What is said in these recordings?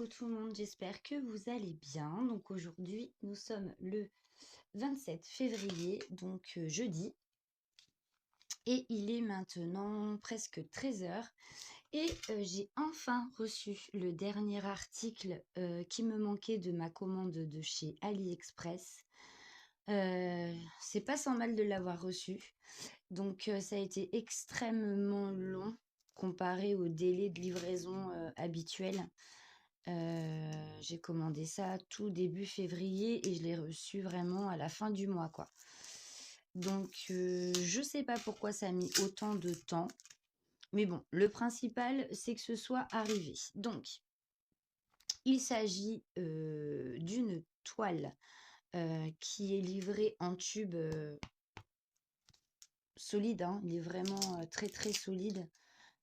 Coucou tout le monde, j'espère que vous allez bien. Donc aujourd'hui, nous sommes le 27 février, donc jeudi, et il est maintenant presque 13 heures. Et j'ai enfin reçu le dernier article qui me manquait de ma commande de chez AliExpress. C'est pas sans mal de l'avoir reçu. Donc ça a été extrêmement long comparé au délai de livraison habituel. J'ai commandé ça tout début février et je l'ai reçu vraiment à la fin du mois, quoi. Donc, je sais pas pourquoi ça a mis autant de temps. Mais bon, le principal, c'est que ce soit arrivé. Donc, il s'agit d'une toile qui est livrée en tube solide, hein. Il est vraiment très très solide.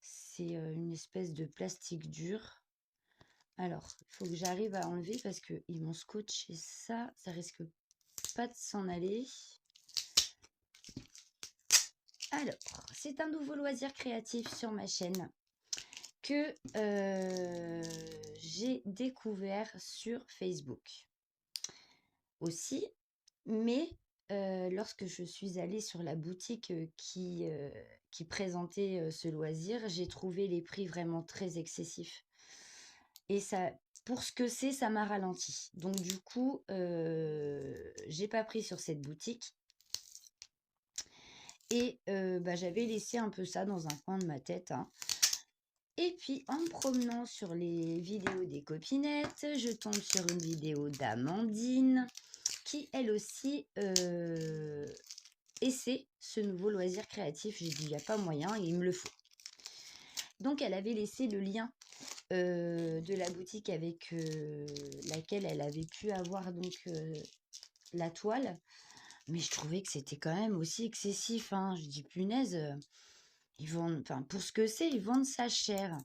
C'est une espèce de plastique dur. Alors, il faut que j'arrive à enlever parce qu'ils m'ont scotché ça. Ça risque pas de s'en aller. Alors, c'est un nouveau loisir créatif sur ma chaîne que j'ai découvert sur Facebook aussi. Mais lorsque je suis allée sur la boutique qui présentait ce loisir, j'ai trouvé les prix vraiment très excessifs. Et ça, pour ce que c'est, ça m'a ralenti. Donc du coup, j'ai pas pris sur cette boutique. Et j'avais laissé un peu ça dans un coin de ma tête, hein. Et puis, en me promenant sur les vidéos des copinettes, je tombe sur une vidéo d'Amandine qui, elle aussi, essaie ce nouveau loisir créatif. J'ai dit, il n'y a pas moyen, il me le faut. Donc, elle avait laissé le lien de la boutique avec laquelle elle avait pu avoir donc la toile. Mais je trouvais que c'était quand même aussi excessif, hein. Je dis, punaise, ils vendent, enfin, pour ce que c'est, ils vendent ça cher.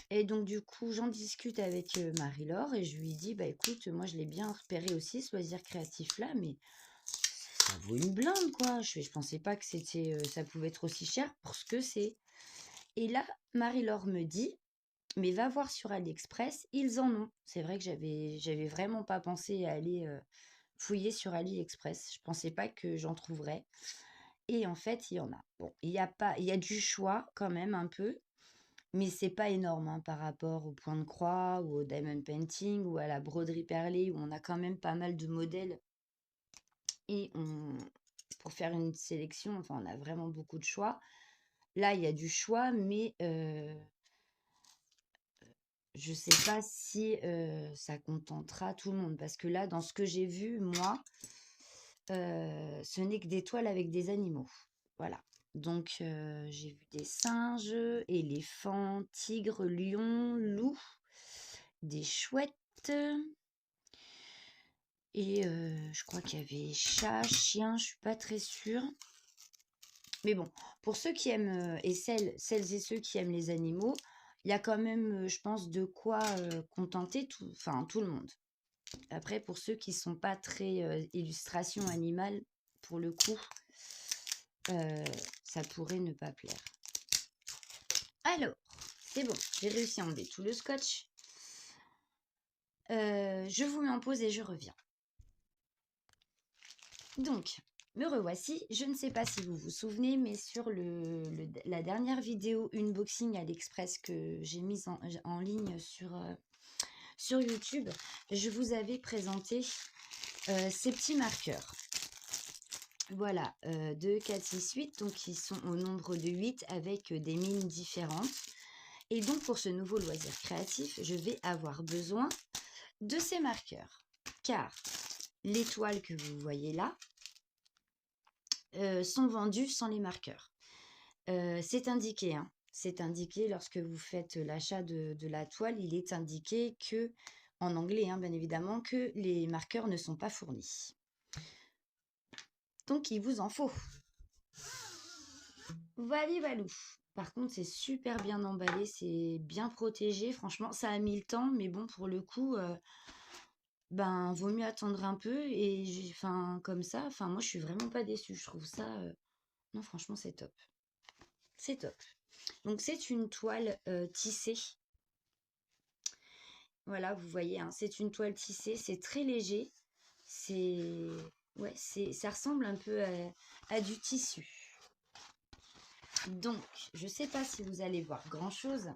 Et donc, du coup, j'en discute avec Marie-Laure et je lui dis, bah écoute, moi je l'ai bien repéré aussi, ce loisir créatif-là, mais ça vaut une blinde, quoi. Je pensais pas que c'était, ça pouvait être aussi cher pour ce que c'est. Et là, Marie-Laure me dit, mais va voir sur AliExpress, ils en ont. C'est vrai que j'avais vraiment pas pensé à aller fouiller sur AliExpress. Je pensais pas que j'en trouverais. Et en fait, il y en a. Bon, il y a du choix quand même un peu, mais c'est pas énorme hein, par rapport au point de croix ou au diamond painting ou à la broderie perlée où on a quand même pas mal de modèles et pour faire une sélection, enfin, on a vraiment beaucoup de choix. Là, il y a du choix, mais je sais pas si ça contentera tout le monde parce que là, dans ce que j'ai vu, moi, ce n'est que des toiles avec des animaux. Voilà. Donc, j'ai vu des singes, éléphants, tigres, lions, loups, des chouettes. Et je crois qu'il y avait chat, chien, je suis pas très sûre. Mais bon, pour ceux qui aiment, et celles et ceux qui aiment les animaux, il y a quand même, je pense, de quoi contenter tout le monde. Après, pour ceux qui sont pas très illustration animale, pour le coup, ça pourrait ne pas plaire. Alors, c'est bon, j'ai réussi à enlever tout le scotch. Je vous mets en pause et je reviens. Donc, me revoici. Je ne sais pas si vous vous souvenez, mais sur la dernière vidéo unboxing AliExpress que j'ai mise en ligne sur YouTube, je vous avais présenté ces petits marqueurs. Voilà, 2, 4, 6, 8, donc ils sont au nombre de 8 avec des mines différentes. Et donc pour ce nouveau loisir créatif, je vais avoir besoin de ces marqueurs. Car les toiles que vous voyez là sont vendues sans les marqueurs. C'est indiqué, hein. C'est indiqué lorsque vous faites l'achat de la toile, il est indiqué que, en anglais hein, bien évidemment, que les marqueurs ne sont pas fournis. Donc il vous en faut. Voilà, valou. Par contre, c'est super bien emballé, c'est bien protégé. Franchement, ça a mis le temps, mais bon, pour le coup, vaut mieux attendre un peu. Et comme ça, moi, je suis vraiment pas déçue. Je trouve ça, non, franchement, c'est top. C'est top. Donc, c'est une toile tissée. Voilà, vous voyez, hein, c'est une toile tissée, c'est très léger. C'est, ouais, ça ressemble un peu à du tissu. Donc, je ne sais pas si vous allez voir grand-chose.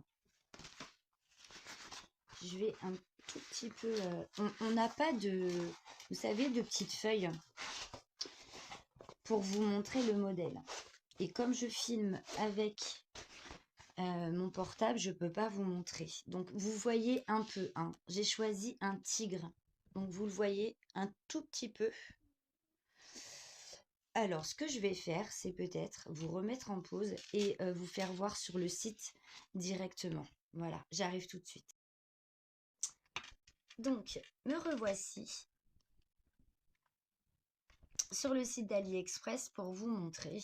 Je vais un tout petit peu... on n'a pas de, vous savez, de petites feuilles pour vous montrer le modèle. Et comme je filme avec mon portable, je ne peux pas vous montrer. Donc, vous voyez un peu, hein. J'ai choisi un tigre. Donc, vous le voyez un tout petit peu. Alors, ce que je vais faire, c'est peut-être vous remettre en pause et vous faire voir sur le site directement. Voilà, j'arrive tout de suite. Donc, me revoici sur le site d'AliExpress pour vous montrer.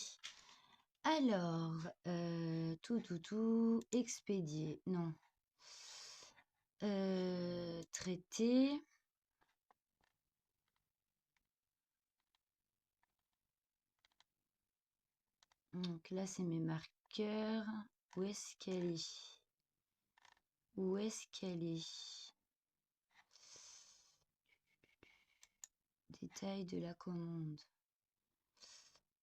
Alors, expédier, non. Traiter. Donc là, c'est mes marqueurs. Où est-ce qu'elle est? Où est-ce qu'elle est? Détail de la commande.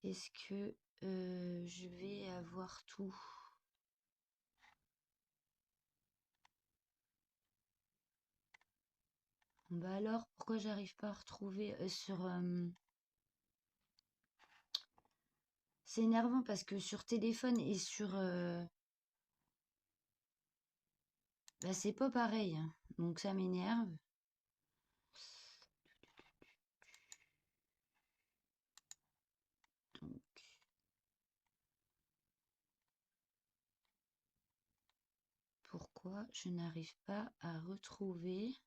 Est-ce que je vais avoir tout? Bah alors, pourquoi j'arrive pas à retrouver sur... C'est énervant parce que sur téléphone et sur... Bah c'est pas pareil, hein. Donc ça m'énerve. Donc... Pourquoi je n'arrive pas à retrouver...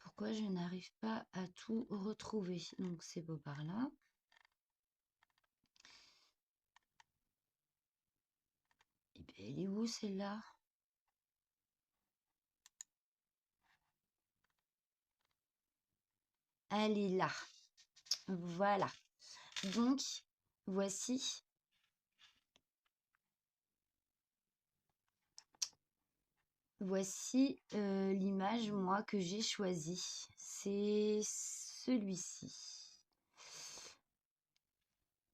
Pourquoi je n'arrive pas à tout retrouver? Donc c'est beau par là. Et bien, elle est où celle-là? Elle est là. Voilà. Donc, voici. Voici l'image, moi, que j'ai choisie. C'est celui-ci.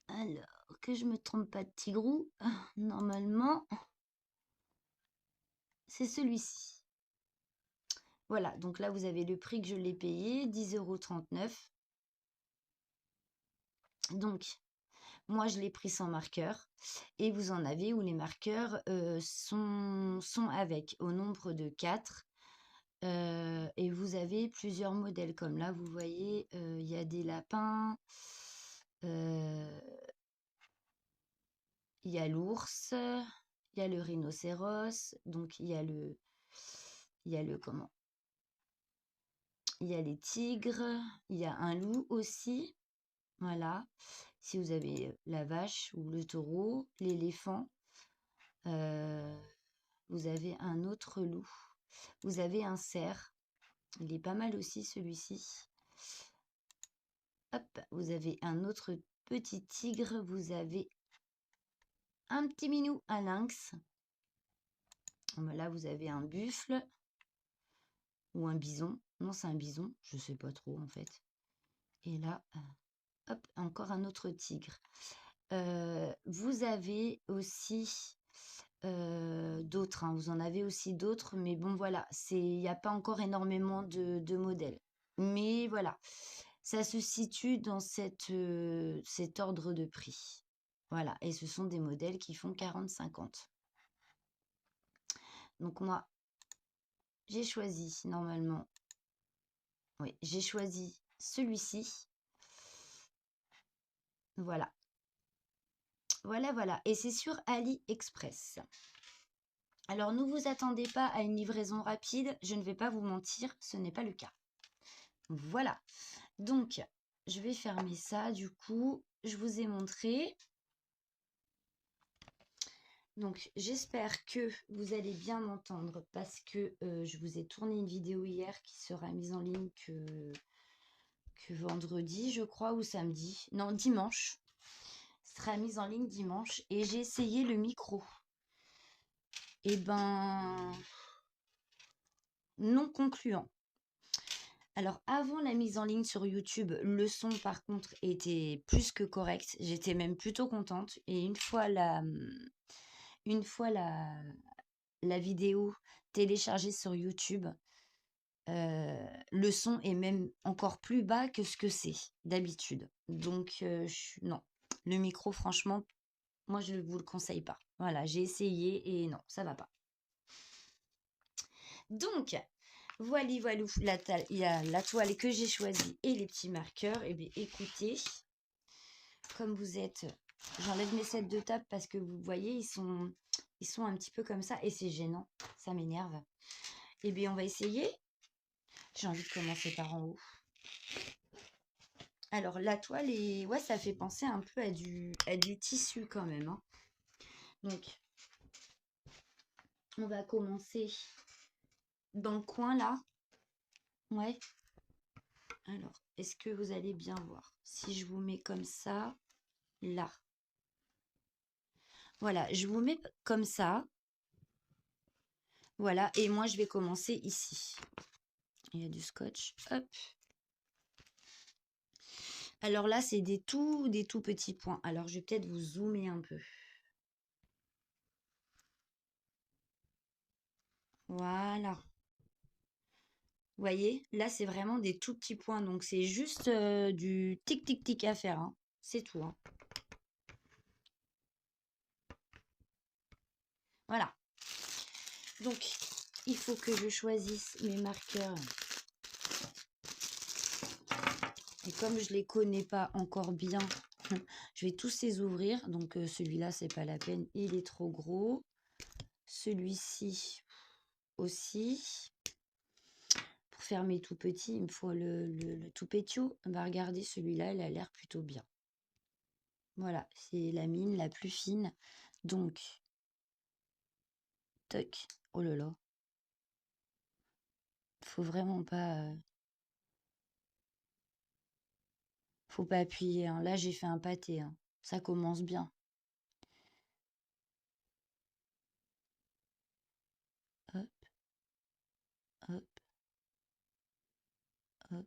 Alors, que je me trompe pas de tigrou, normalement, c'est celui-ci. Voilà, donc là, vous avez le prix que je l'ai payé, 10,39 €. Donc, moi, je l'ai pris sans marqueur. Et vous en avez où les marqueurs sont avec, au nombre de 4. Et vous avez plusieurs modèles. Comme là, vous voyez, il y a des lapins. Il y a l'ours, il y a le rhinocéros, donc il y a le comment? Il y a les tigres, il y a un loup aussi. Voilà. Si vous avez la vache ou le taureau, l'éléphant, vous avez un autre loup. Vous avez un cerf. Il est pas mal aussi celui-ci. Hop, vous avez un autre petit tigre. Vous avez un petit minou, un lynx. Là, vous avez un buffle ou un bison. Non, c'est un bison. Je sais pas trop en fait. Et là, hop, encore un autre tigre. Vous avez aussi d'autres, hein. Vous en avez aussi d'autres, mais bon, voilà, il n'y a pas encore énormément de modèles. Mais voilà, ça se situe dans cet ordre de prix. Voilà, et ce sont des modèles qui font 40-50. Donc moi, j'ai choisi normalement, oui, j'ai choisi celui-ci. Voilà. Voilà, voilà. Et c'est sur AliExpress. Alors, ne vous attendez pas à une livraison rapide. Je ne vais pas vous mentir, ce n'est pas le cas. Voilà. Donc, je vais fermer ça. Du coup, je vous ai montré. Donc, j'espère que vous allez bien m'entendre parce que je vous ai tourné une vidéo hier qui sera mise en ligne que vendredi, je crois, ou samedi. Non, dimanche. Sera mise en ligne dimanche. Et j'ai essayé le micro. Eh ben, non concluant. Alors, avant la mise en ligne sur YouTube, le son, par contre, était plus que correct. J'étais même plutôt contente. Et une fois la vidéo téléchargée sur YouTube, le son est même encore plus bas que ce que c'est d'habitude. Donc, non. Le micro, franchement, moi, je ne vous le conseille pas. Voilà, j'ai essayé et non, ça va pas. Donc, voilà, il y a la toile que j'ai choisie et les petits marqueurs. Et bien, écoutez, comme vous êtes... J'enlève mes sets de table parce que vous voyez, ils sont un petit peu comme ça et c'est gênant. Ça m'énerve. Et bien, on va essayer. J'ai envie de commencer par en haut. Alors, la toile, ouais, ça fait penser un peu à du tissu quand même, hein. Donc, on va commencer dans le coin là. Ouais. Alors, est-ce que vous allez bien voir? Si je vous mets comme ça, là. Voilà, je vous mets comme ça. Voilà, et moi, je vais commencer ici. Il y a du scotch. Hop. Alors là, c'est des tout petits points. Alors, je vais peut-être vous zoomer un peu. Voilà. Vous voyez, là, c'est vraiment des tout petits points. Donc, c'est juste du tic-tic-tic à faire, hein. C'est tout, hein. Voilà. Donc, il faut que je choisisse mes marqueurs. Et comme je ne les connais pas encore bien, je vais tous les ouvrir. Donc, celui-là, c'est pas la peine. Il est trop gros. Celui-ci aussi. Pour faire mes tout petits, il me faut le tout pétio. Bah, regardez, celui-là, il a l'air plutôt bien. Voilà, c'est la mine la plus fine. Donc, toc. Oh là là. Faut vraiment pas... faut pas appuyer, hein. Là, j'ai fait un pâté, hein. Ça commence bien. Hop, hop, hop.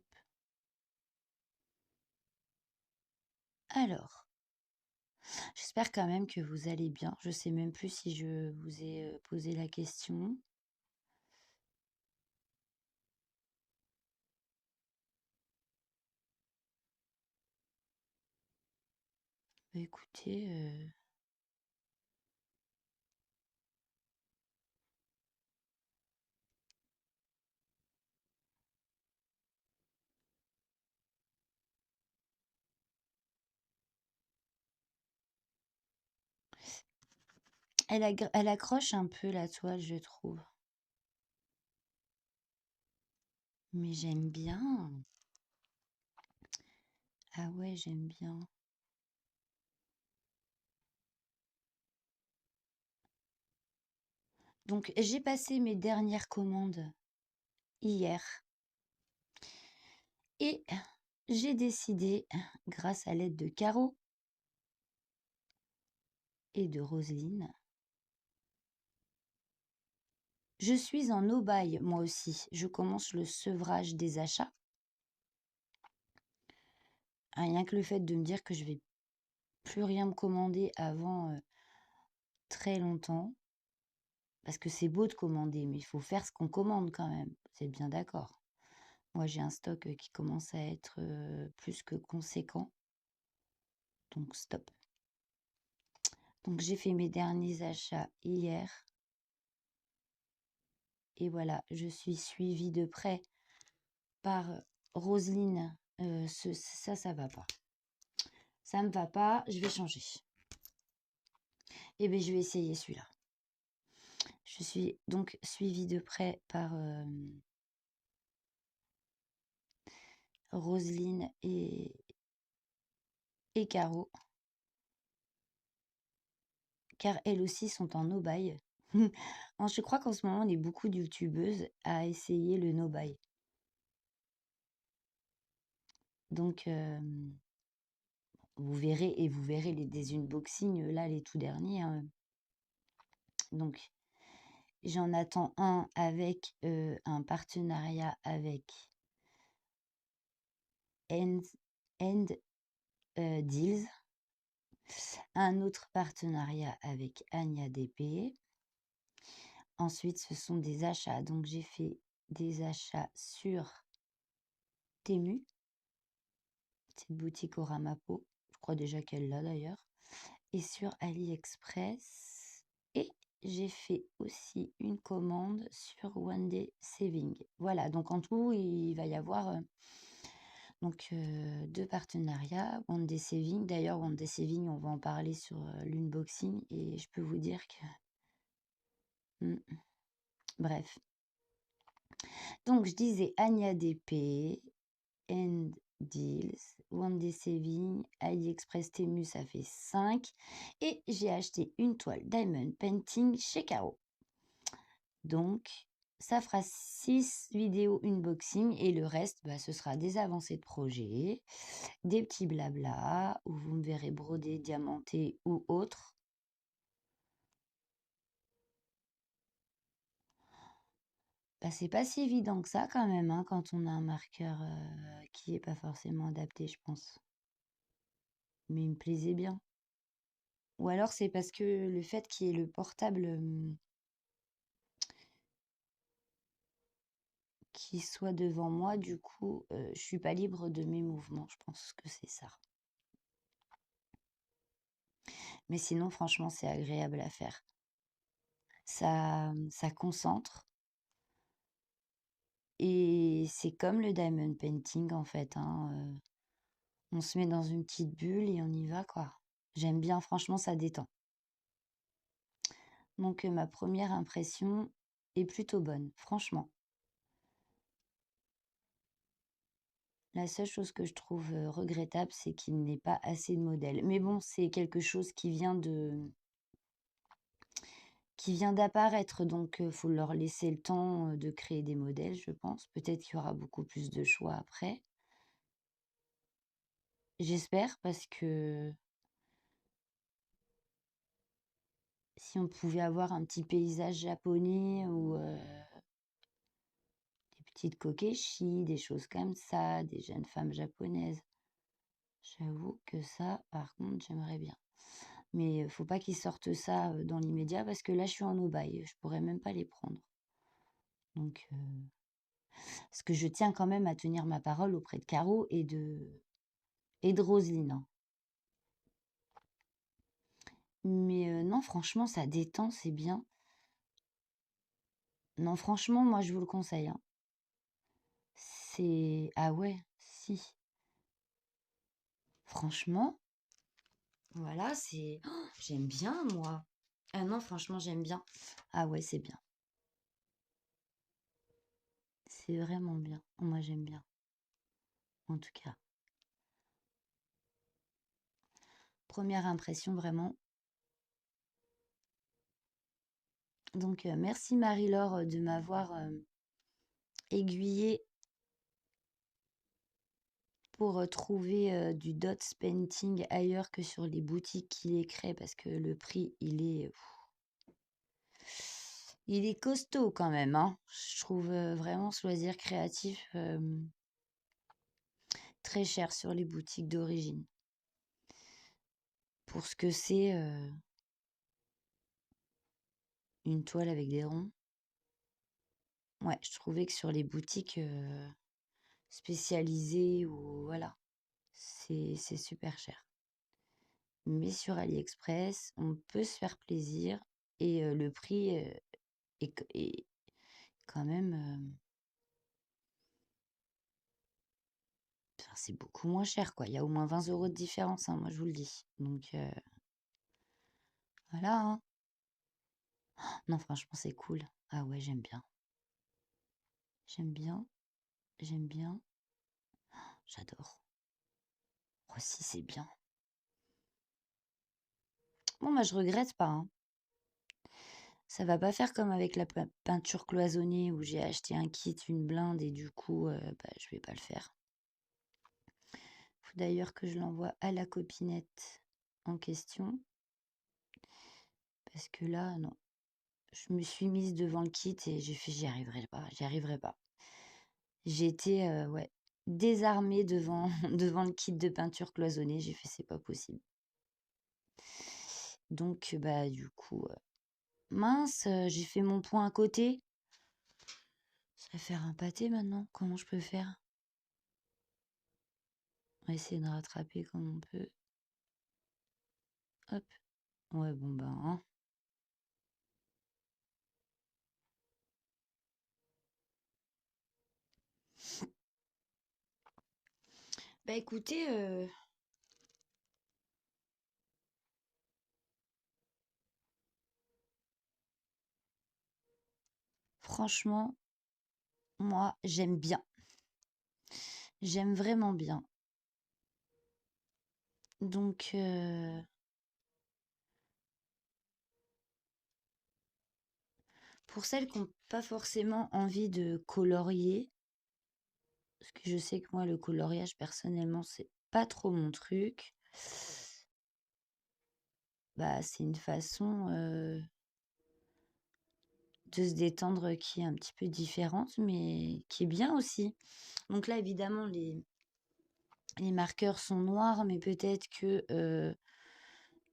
Alors, j'espère quand même que vous allez bien. Je sais même plus si je vous ai posé la question. Bah, écoutez, elle accroche un peu la toile, je trouve. Mais j'aime bien. Ah ouais, j'aime bien. Donc, j'ai passé mes dernières commandes hier. Et j'ai décidé, grâce à l'aide de Caro et de Roselyne, je suis en aubaille, moi aussi. Je commence le sevrage des achats. Rien que le fait de me dire que je vais plus rien me commander avant très longtemps. Parce que c'est beau de commander, mais il faut faire ce qu'on commande quand même. C'est bien d'accord. Moi, j'ai un stock qui commence à être plus que conséquent. Donc, stop. Donc, j'ai fait mes derniers achats hier. Et voilà, je suis suivie de près par Roselyne. Ça va pas. Ça me va pas, je vais changer. Et bien, je vais essayer celui-là. Je suis donc suivie de près par Roselyne et Caro, car elles aussi sont en no-buy. Je crois qu'en ce moment, on est beaucoup de youtubeuses à essayer le no-buy. Donc, vous verrez des unboxings, là, les tout derniers, hein. Donc, j'en attends un avec un partenariat avec End, End Deals, un autre partenariat avec Anya DP. Ensuite, ce sont des achats. Donc, j'ai fait des achats sur Temu, petite boutique au Ramapo. Je crois déjà qu'elle l'a d'ailleurs. Et sur AliExpress. Et j'ai fait aussi une commande sur One Day Saving. Voilà, donc en tout, il va y avoir donc 2 partenariats. One Day Saving, d'ailleurs, One Day Saving, on va en parler sur l'unboxing. Et je peux vous dire que... Bref. Donc, je disais Anya DP, End Deals, One Day Saving, AliExpress, Temu, ça fait 5. Et j'ai acheté une toile Diamond Painting chez Caro. Donc, ça fera 6 vidéos unboxing et le reste, bah, ce sera des avancées de projet, des petits blabla, où vous me verrez broder, diamanter ou autre. Bah, c'est pas si évident que ça quand même, hein, quand on a un marqueur qui est pas forcément adapté, je pense. Mais il me plaisait bien. Ou alors c'est parce que le fait qu'il y ait le portable qui soit devant moi, du coup, je suis pas libre de mes mouvements. Je pense que c'est ça. Mais sinon, franchement, c'est agréable à faire. Ça concentre. Et c'est comme le diamond painting, en fait, hein, on se met dans une petite bulle et on y va, quoi. J'aime bien, franchement, ça détend. Donc, ma première impression est plutôt bonne, franchement. La seule chose que je trouve regrettable, c'est qu'il n'ait pas assez de modèles. Mais bon, c'est quelque chose qui vient d'apparaître, donc faut leur laisser le temps de créer des modèles, je pense. Peut-être qu'il y aura beaucoup plus de choix après. J'espère, parce que si on pouvait avoir un petit paysage japonais ou des petites kokeshi, des choses comme ça, des jeunes femmes japonaises, j'avoue que ça, par contre, j'aimerais bien. Mais faut pas qu'ils sortent ça dans l'immédiat, parce que là, je suis en aubaille. Je pourrais même pas les prendre. Donc, parce que je tiens quand même à tenir ma parole auprès de Caro et de Roselyne, hein. Mais non, franchement, ça détend, c'est bien. Non, franchement, moi, je vous le conseille, hein. C'est... Ah ouais, si. Franchement, voilà, c'est... Oh, j'aime bien, moi. Ah non, franchement, j'aime bien. Ah ouais, c'est bien. C'est vraiment bien. Moi, j'aime bien. En tout cas. Première impression, vraiment. Donc, merci Marie-Laure de m'avoir aiguillée pour trouver du dots painting ailleurs que sur les boutiques qui les créent, parce que le prix, il est costaud quand même, hein. Je trouve vraiment Choisir Créatif très cher sur les boutiques d'origine. Pour ce que c'est une toile avec des ronds. Ouais, je trouvais que sur les boutiques spécialisées, ou voilà, c'est super cher. Mais sur AliExpress, on peut se faire plaisir et le prix est quand même... enfin, c'est beaucoup moins cher, quoi. Il y a au moins 20 € de différence, hein, moi je vous le dis. Donc voilà, hein. Non, franchement, c'est cool. Ah ouais, j'aime bien. J'aime bien. J'aime bien. J'adore. Aussi, c'est bien. Bon, moi, je regrette pas, hein. Ça va pas faire comme avec la peinture cloisonnée, où j'ai acheté un kit, une blinde, et du coup, bah, je vais pas le faire. Faut d'ailleurs que je l'envoie à la copinette en question. Parce que là, non. Je me suis mise devant le kit et j'ai fait: «J'y arriverai pas, j'y arriverai pas». J'étais, ouais, désarmée devant devant le kit de peinture cloisonnée. J'ai fait: «C'est pas possible». Donc bah, du coup, mince, j'ai fait mon point à côté. Je vais faire un pâté maintenant. Comment je peux faire? On va essayer de rattraper comme on peut. Hop. Ouais, bon, ben, hein. Bah, écoutez, franchement, moi, j'aime bien. J'aime vraiment bien. Donc, pour celles qui ont pas forcément envie de colorier, parce que je sais que moi, le coloriage, personnellement, c'est pas trop mon truc. Bah, c'est une façon, de se détendre qui est un petit peu différente, mais qui est bien aussi. Donc là, évidemment, les marqueurs sont noirs, mais peut-être que,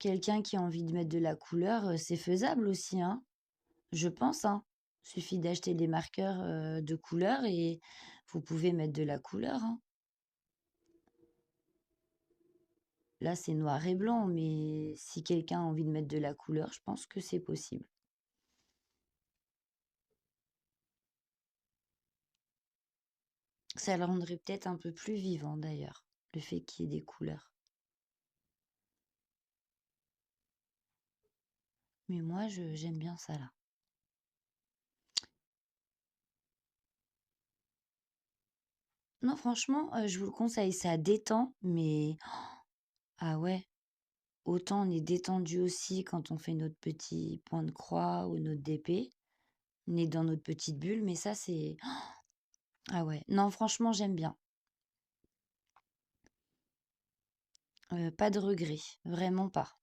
quelqu'un qui a envie de mettre de la couleur, c'est faisable aussi, hein, je pense, hein. Suffit d'acheter des marqueurs, de couleur et vous pouvez mettre de la couleur, hein. Là, c'est noir et blanc, mais si quelqu'un a envie de mettre de la couleur, je pense que c'est possible. Ça le rendrait peut-être un peu plus vivant d'ailleurs, le fait qu'il y ait des couleurs. Mais moi, j'aime bien ça là. Non, franchement, je vous le conseille, ça détend, mais ah ouais, autant on est détendu aussi quand on fait notre petit point de croix ou notre DP. On est dans notre petite bulle, mais ça, c'est ah ouais. Non, franchement, j'aime bien. Pas de regret, vraiment pas.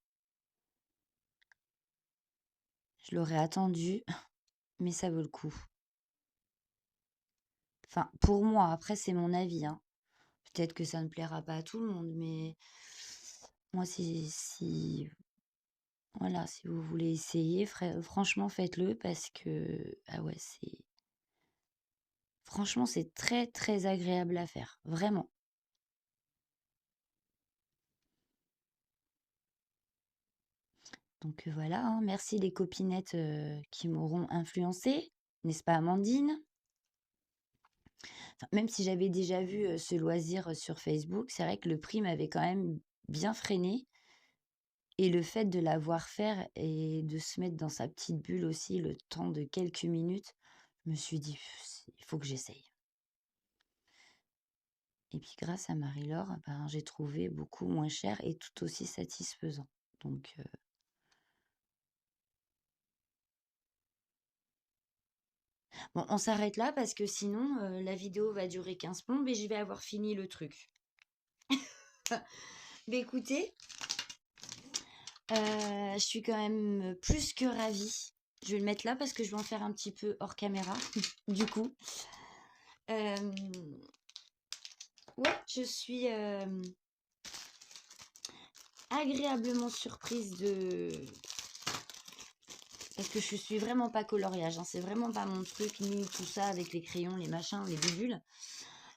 Je l'aurais attendu, mais ça vaut le coup. Enfin, pour moi, après, c'est mon avis, hein. Peut-être que ça ne plaira pas à tout le monde, mais moi, si voilà, si vous voulez essayer, franchement, faites-le parce que ah ouais, franchement, c'est très, très agréable à faire, vraiment. Donc voilà, hein, merci les copinettes, qui m'auront influencée, n'est-ce pas Amandine? Enfin, même si j'avais déjà vu, ce loisir, sur Facebook, c'est vrai que le prix m'avait quand même bien freinée et le fait de la voir faire et de se mettre dans sa petite bulle aussi le temps de quelques minutes, je me suis dit: «Il faut que j'essaye». Et puis grâce à Marie-Laure, ben, j'ai trouvé beaucoup moins cher et tout aussi satisfaisant. Donc bon, on s'arrête là parce que sinon, la vidéo va durer 15 plombes et je vais avoir fini le truc. Beh, écoutez, je suis quand même plus que ravie. Je vais le mettre là parce que je vais en faire un petit peu hors caméra, du coup. Hem, ouais, je suis, agréablement surprise de parce que je suis vraiment pas coloriage, hein, c'est vraiment pas mon truc, ni tout ça avec les crayons, les machins, les bidules.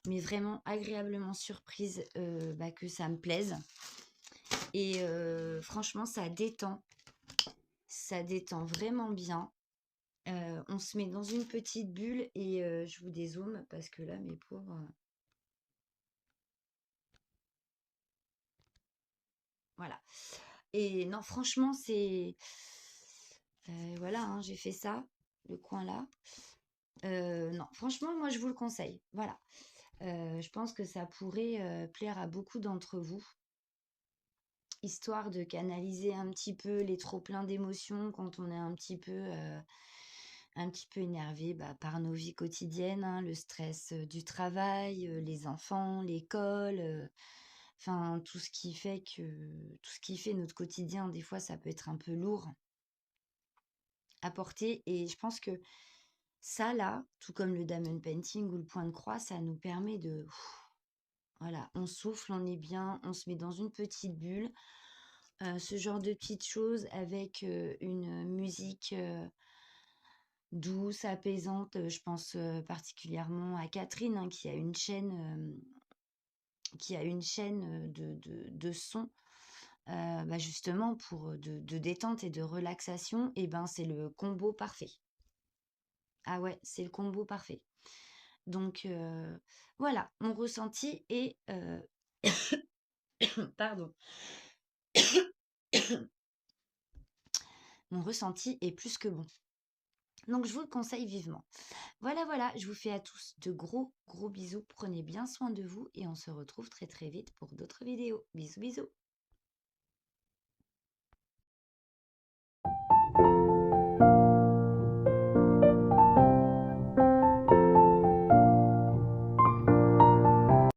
Mais vraiment agréablement surprise, bah, que ça me plaise et franchement ça détend vraiment bien. On se met dans une petite bulle et je vous dézoome parce que là, mes pauvres, voilà. Et non, franchement, c'est, voilà, hein, j'ai fait ça, le coin là. Non, franchement, moi, je vous le conseille. Voilà. Je pense que ça pourrait, plaire à beaucoup d'entre vous, histoire de canaliser un petit peu les trop pleins d'émotions quand on est un petit peu énervé, bah, par nos vies quotidiennes, hein, le stress, du travail, les enfants, l'école, Enfin, tout ce qui fait notre quotidien, des fois, ça peut être un peu lourd à porter. Et je pense que ça, là, tout comme le diamond painting ou le point de croix, ça nous permet de... Voilà, on souffle, on est bien, on se met dans une petite bulle. Ce genre de petites choses avec une musique douce, apaisante. Je pense particulièrement à Catherine, hein, qui a une chaîne de sons, bah, justement pour de détente et de relaxation. Et ben c'est le combo parfait. Ah ouais, c'est le combo parfait. Donc voilà, mon ressenti est pardon. Mon ressenti est plus que bon. Donc je vous le conseille vivement. Voilà, voilà, je vous fais à tous de gros, gros bisous. Prenez bien soin de vous et on se retrouve très très vite pour d'autres vidéos. Bisous, bisous.